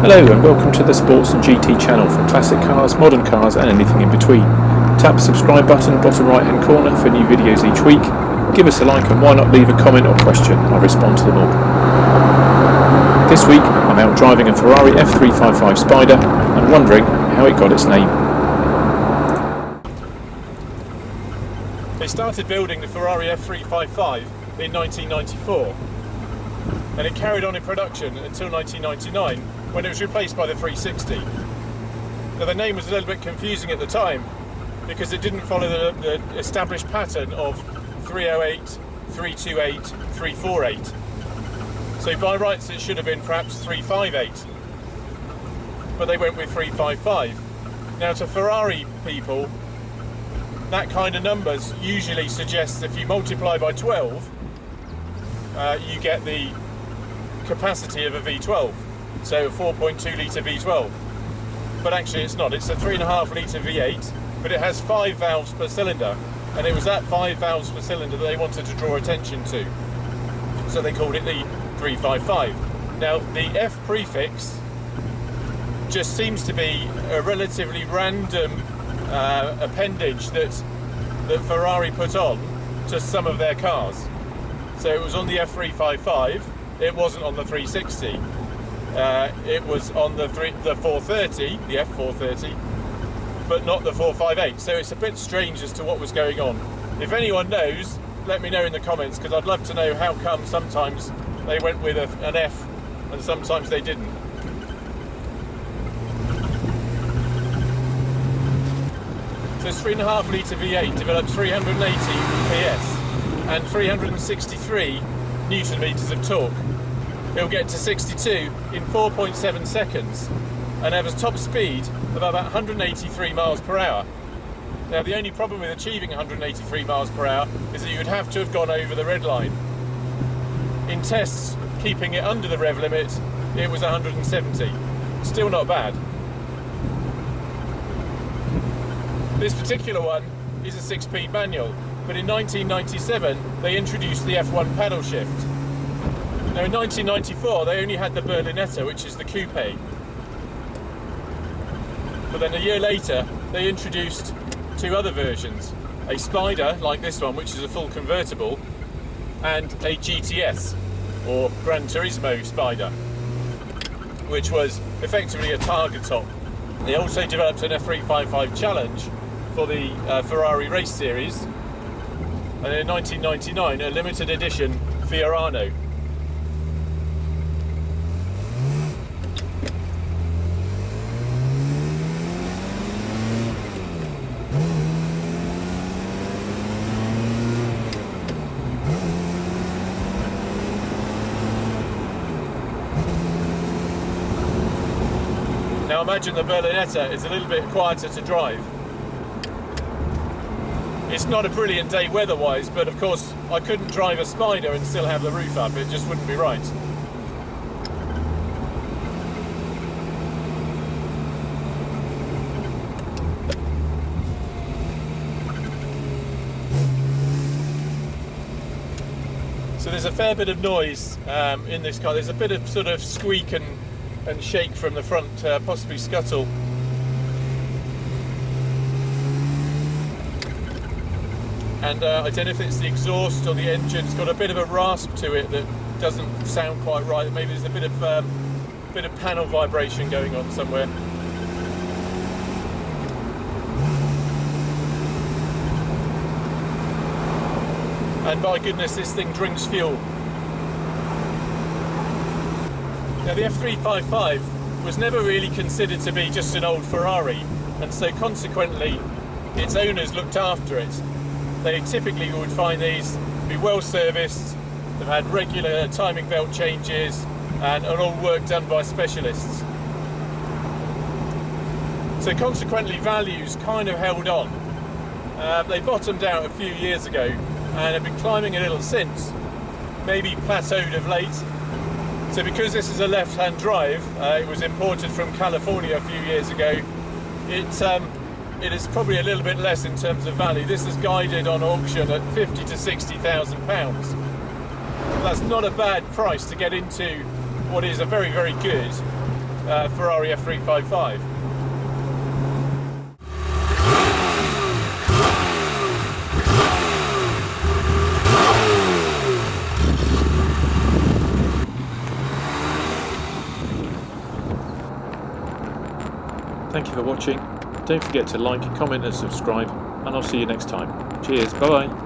Hello and welcome to the Sports and GT channel for classic cars, modern cars and anything in between. Tap the subscribe button bottom right hand corner for new videos each week. Give us a like and why not leave a comment or question, I'll respond to them all. This week I'm out driving a Ferrari F355 Spider and wondering how it got its name. They started building the Ferrari F355 in 1994 and it carried on in production until 1999 when it was replaced by the 360. Now the name was a little bit confusing at the time because it didn't follow the established pattern of 308, 328, 348. So by rights it should have been perhaps 358, but they went with 355. Now to Ferrari people, that kind of numbers usually suggests if you multiply by 12, you get the capacity of a V12, so a 4.2 litre V12. But actually it's not, it's a 3.5 litre V8, but it has 5 valves per cylinder, and it was that 5 valves per cylinder that they wanted to draw attention to. So they called it the 355. Now the F prefix just seems to be a relatively random appendage that Ferrari put on to some of their cars. So it was on the F355, it wasn't on the 360, it was on the 430, the F430, but not the 458. So it's a bit strange as to what was going on. If anyone knows, let me know in the comments, because I'd love to know how come sometimes they went with an F and sometimes they didn't. So this 3.5 litre V8 developed 380 PS and 363 Newton meters of torque. It'll get to 62 in 4.7 seconds and have a top speed of about 183 miles per hour. Now the only problem with achieving 183 miles per hour is that you would have to have gone over the red line. In tests, keeping it under the rev limit, it was 170. Still not bad. This particular one is a 6-speed manual, but in 1997 they introduced the F1 paddle shift. Now in 1994 they only had the Berlinetta, which is the coupe. But then a year later they introduced 2 other versions, a Spider like this one, which is a full convertible, and a GTS or Gran Turismo Spider, which was effectively a Targa top. They also developed an F355 Challenge for the Ferrari race series, and in 1999 a limited edition Fiorano. Now imagine the Berlinetta is a little bit quieter to drive. It's not a brilliant day weather-wise, but of course I couldn't drive a Spider and still have the roof up, it just wouldn't be right. So there's a fair bit of noise in this car. There's a bit of sort of squeak and shake from the front, possibly scuttle. And I don't know if it's the exhaust or the engine. It's got a bit of a rasp to it that doesn't sound quite right. Maybe there's a bit of panel vibration going on somewhere. And my goodness, this thing drinks fuel. Now the F355 was never really considered to be just an old Ferrari, and so consequently its owners looked after it. They typically would find these be well serviced, they've had regular timing belt changes and all work done by specialists. So consequently values kind of held on. They bottomed out a few years ago and have been climbing a little since, maybe plateaued of late. So because this is a left-hand drive, it was imported from California a few years ago, it is probably a little bit less in terms of value. This is guided on auction at £50,000 to £60,000. That's not a bad price to get into what is a very, very good Ferrari F355. Thank you for watching. Don't forget to like, comment and subscribe, and I'll see you next time. Cheers, bye bye.